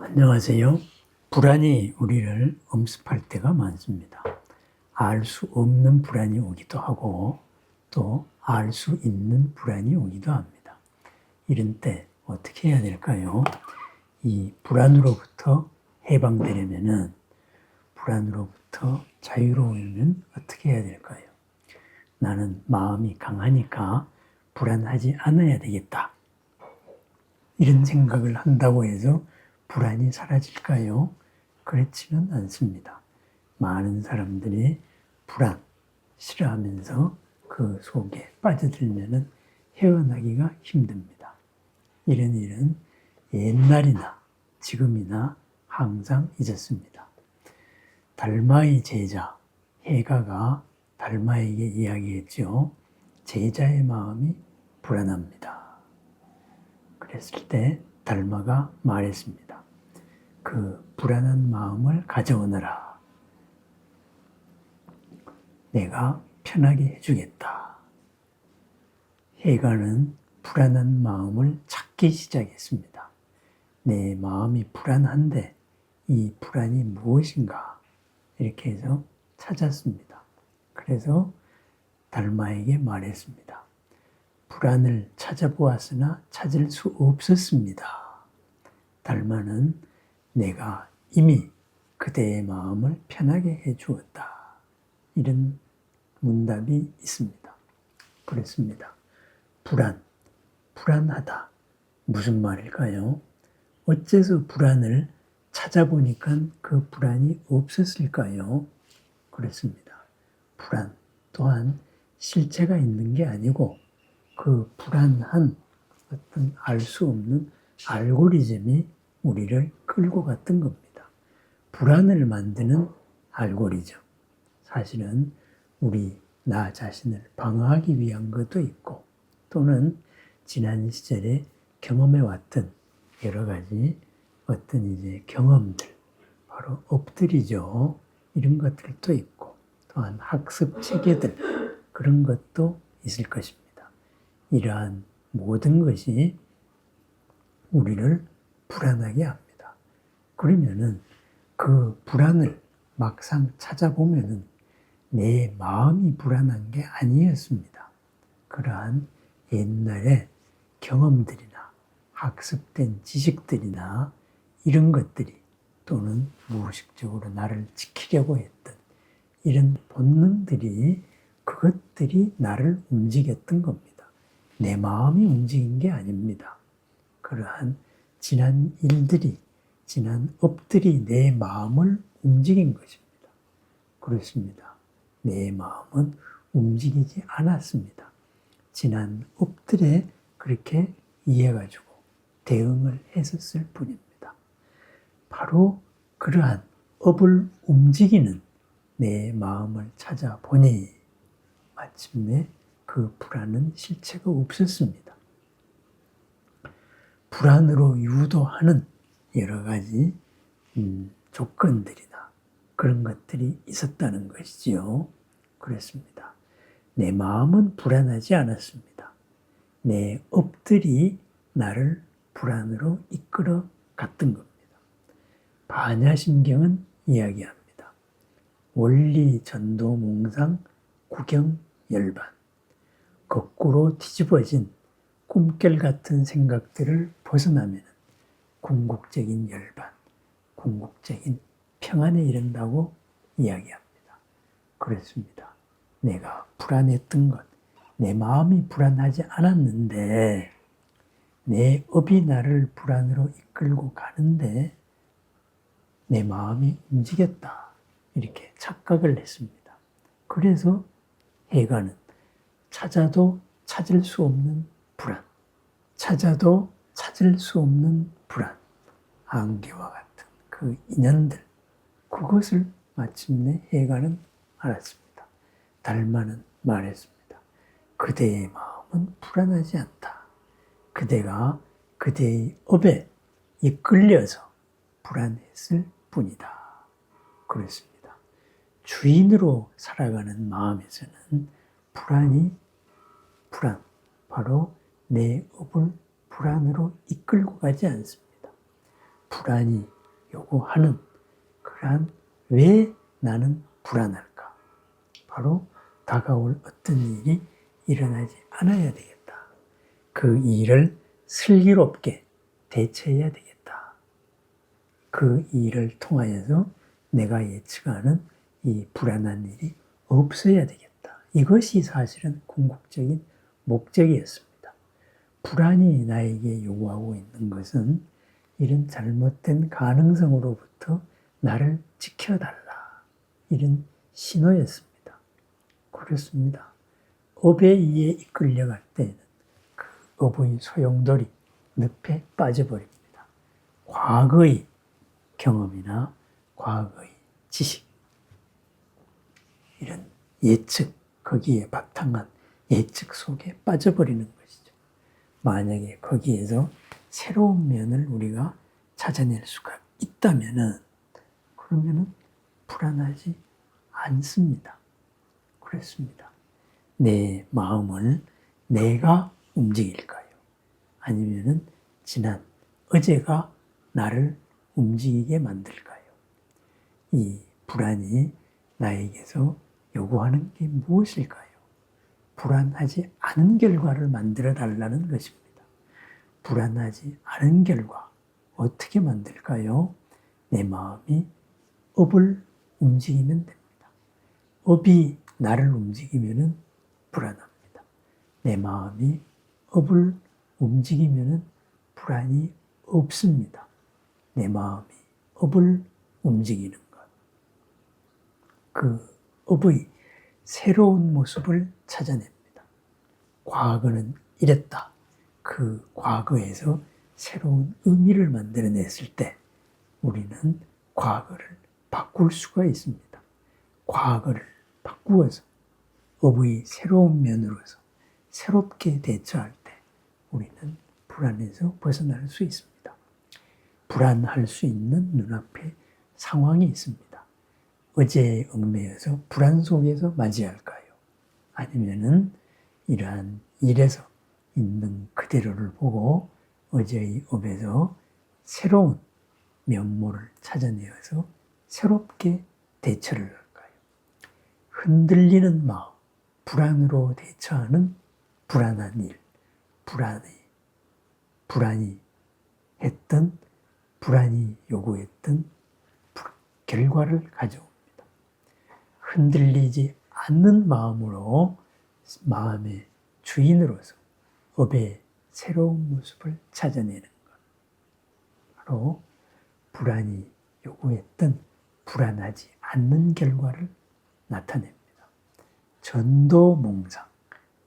안녕하세요. 불안이 우리를 엄습할 때가 많습니다. 알 수 없는 불안이 오기도 하고 또 알 수 있는 불안이 오기도 합니다. 이런 때 어떻게 해야 될까요? 이 불안으로부터 해방되려면은 불안으로부터 자유로우려면 어떻게 해야 될까요? 나는 마음이 강하니까 불안하지 않아야 되겠다. 이런 생각을 한다고 해서 불안이 사라질까요? 그렇지는 않습니다. 많은 사람들이 불안, 싫어하면서 그 속에 빠져들면 헤어나기가 힘듭니다. 이런 일은 옛날이나 지금이나 항상 있었습니다. 달마의 제자 해가가 달마에게 이야기했죠. 제자의 마음이 불안합니다. 그랬을 때 달마가 말했습니다. 그 불안한 마음을 가져오너라. 내가 편하게 해주겠다. 해가는 불안한 마음을 찾기 시작했습니다. 내 마음이 불안한데 이 불안이 무엇인가? 이렇게 해서 찾았습니다. 그래서 달마에게 말했습니다. 불안을 찾아보았으나 찾을 수 없었습니다. 달마는 내가 이미 그대의 마음을 편하게 해주었다. 이런 문답이 있습니다. 그렇습니다. 불안하다. 무슨 말일까요? 어째서 불안을 찾아보니까 그 불안이 없었을까요? 그렇습니다. 불안 또한 실체가 있는 게 아니고 그 불안한 어떤 알 수 없는 알고리즘이 우리를 끌고 갔던 겁니다. 불안을 만드는 알고리즘. 사실은 나 자신을 방어하기 위한 것도 있고 또는 지난 시절에 경험해왔던 여러 가지 어떤 이제 경험들, 바로 엎드리죠. 이런 것들도 있고 또한 학습 체계들 그런 것도 있을 것입니다. 이러한 모든 것이 우리를 불안하게 합니다. 그러면은 그 불안을 막상 찾아보면은 내 마음이 불안한 게 아니었습니다. 그러한 옛날의 경험들이나 학습된 지식들이나 이런 것들이 또는 무의식적으로 나를 지키려고 했던 이런 본능들이 그것들이 나를 움직였던 겁니다. 내 마음이 움직인 게 아닙니다. 그러한 지난 일들이, 지난 업들이 내 마음을 움직인 것입니다. 그렇습니다. 내 마음은 움직이지 않았습니다. 지난 업들에 그렇게 이해가지고 대응을 했었을 뿐입니다. 바로 그러한 업을 움직이는 내 마음을 찾아보니 마침내 그 불안은 실체가 없었습니다. 불안으로 유도하는 여러 가지 조건들이나 그런 것들이 있었다는 것이지요. 그렇습니다. 내 마음은 불안하지 않았습니다. 내 업들이 나를 불안으로 이끌어 갔던 겁니다. 반야심경은 이야기합니다. 원리 전도 몽상 구경 열반. 거꾸로 뒤집어진 꿈결 같은 생각들을 벗어나면 궁극적인 열반, 궁극적인 평안에 이른다고 이야기합니다. 그렇습니다. 내가 불안했던 것, 내 마음이 불안하지 않았는데 내 업이 나를 불안으로 이끌고 가는데 내 마음이 움직였다. 이렇게 착각을 했습니다. 그래서 해가는 찾아도 찾을 수 없는 불안, 찾아도 찾을 수 없는 불안, 안개와 같은 그 인연들, 그것을 마침내 해가는 알았습니다. 달마는 말했습니다. 그대의 마음은 불안하지 않다. 그대가 그대의 업에 이끌려서 불안했을 뿐이다. 그랬습니다. 주인으로 살아가는 마음에서는 불안, 바로 내 업을 불안으로 이끌고 가지 않습니다. 불안이 요구하는 그러한 왜 나는 불안할까? 바로 다가올 어떤 일이 일어나지 않아야 되겠다. 그 일을 슬기롭게 대처해야 되겠다. 그 일을 통하여서 내가 예측하는 이 불안한 일이 없어야 되겠다. 이것이 사실은 궁극적인 목적이었습니다. 불안이 나에게 요구하고 있는 것은 이런 잘못된 가능성으로부터 나를 지켜달라. 이런 신호였습니다. 그렇습니다. 업에 의해 이끌려갈 때에는 그 업의 소용돌이 늪에 빠져버립니다. 과거의 경험이나 과거의 지식, 이런 예측, 거기에 바탕한 예측 속에 빠져버리는 것이죠. 만약에 거기에서 새로운 면을 우리가 찾아낼 수가 있다면은, 그러면은 불안하지 않습니다. 그렇습니다. 내 마음을 내가 움직일까요? 아니면은 지난 어제가 나를 움직이게 만들까요? 이 불안이 나에게서 요구하는 게 무엇일까요? 불안하지 않은 결과를 만들어 달라는 것입니다. 불안하지 않은 결과 어떻게 만들까요? 내 마음이 업을 움직이면 됩니다. 업이 나를 움직이면 불안합니다. 내 마음이 업을 움직이면 불안이 없습니다. 내 마음이 업을 움직이는 것. 그 업의 새로운 모습을 찾아냅니다. 과거는 이랬다. 그 과거에서 새로운 의미를 만들어냈을 때 우리는 과거를 바꿀 수가 있습니다. 과거를 바꾸어서 업의 새로운 면으로서 새롭게 대처할 때 우리는 불안에서 벗어날 수 있습니다. 불안할 수 있는 눈앞에 상황이 있습니다. 어제의 얽매여서 불안 속에서 맞이할까요? 아니면은 이러한 일에서 있는 그대로를 보고 어제의 업에서 새로운 면모를 찾아내어서 새롭게 대처를 할까요? 흔들리는 마음, 불안으로 대처하는 불안한 일, 불안이 했던, 불안이 요구했던 결과를 가져옵니다. 흔들리지 않는 마음으로 마음의 주인으로서 업의 새로운 모습을 찾아내는 것. 바로 불안이 요구했던 불안하지 않는 결과를 나타냅니다. 전도몽상,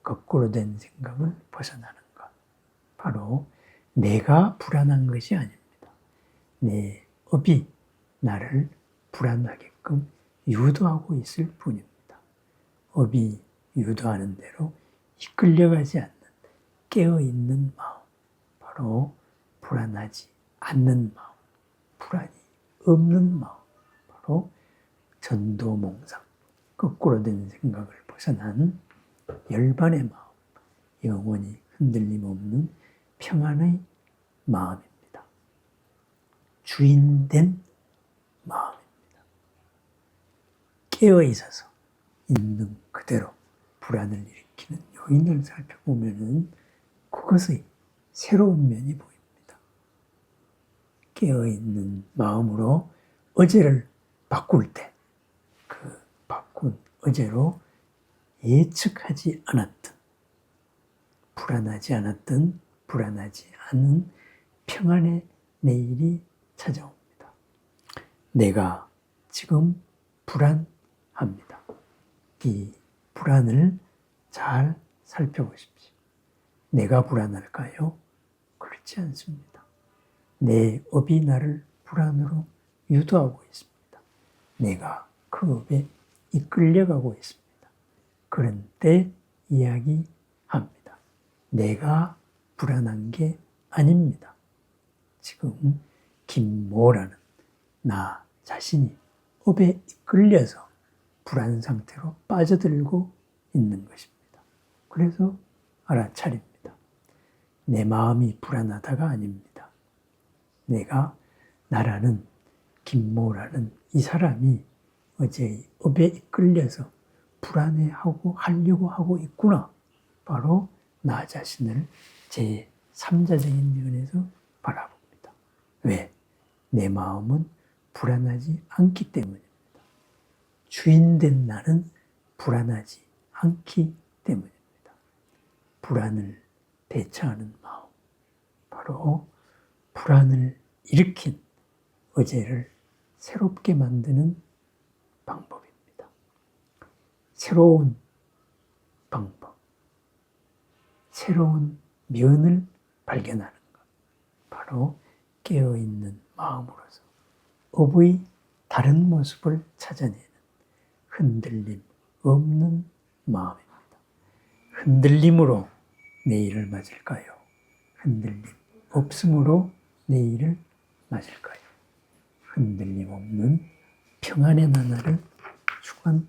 거꾸로 된 생각을 벗어나는 것. 바로 내가 불안한 것이 아닙니다. 내 업이 나를 불안하게끔 유도하고 있을 뿐입니다. 업이 유도하는 대로 이끌려가지 않는 깨어있는 마음, 바로 불안하지 않는 마음, 불안이 없는 마음, 바로 전도몽상, 거꾸로 된 생각을 벗어난 열반의 마음, 영원히 흔들림 없는 평안의 마음입니다. 주인된 마음입니다. 깨어있어서 있는 그대로 불안을 일으키는 요인을 살펴보면 그것의 새로운 면이 보입니다. 깨어있는 마음으로 어제를 바꿀 때 그 바꾼 어제로 예측하지 않았던, 불안하지 않았던, 불안하지 않은 평안의 내일이 찾아옵니다. 내가 지금 불안합니다. 이 불안을 잘 살펴보십시오. 내가 불안할까요? 그렇지 않습니다. 내 업이 나를 불안으로 유도하고 있습니다. 내가 그 업에 이끌려가고 있습니다. 그런 때 이야기합니다. 내가 불안한 게 아닙니다. 지금 김모라는 나 자신이 업에 이끌려서 불안 상태로 빠져들고 있는 것입니다. 그래서 알아차립니다. 내 마음이 불안하다가 아닙니다. 내가 나라는 김모라는 이 사람이 어제의 업에 이끌려서 불안해하고 하려고 하고 있구나. 바로 나 자신을 제 3자적인 면에서 바라봅니다. 왜? 내 마음은 불안하지 않기 때문입니다. 주인된 나는 불안하지 않기 때문입니다. 불안을 대처하는 마음, 바로 불안을 일으킨 어제를 새롭게 만드는 방법입니다. 새로운 방법, 새로운 면을 발견하는 것, 바로 깨어있는 마음으로서 업의 다른 모습을 찾아내는 흔들림 없는 마음입니다. 흔들림으로 내일을 맞을까요? 흔들림 없음으로 내일을 맞을까요? 흔들림 없는 평안의 나날을 축원합니다.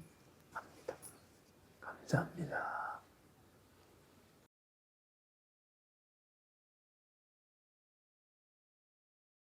감사합니다.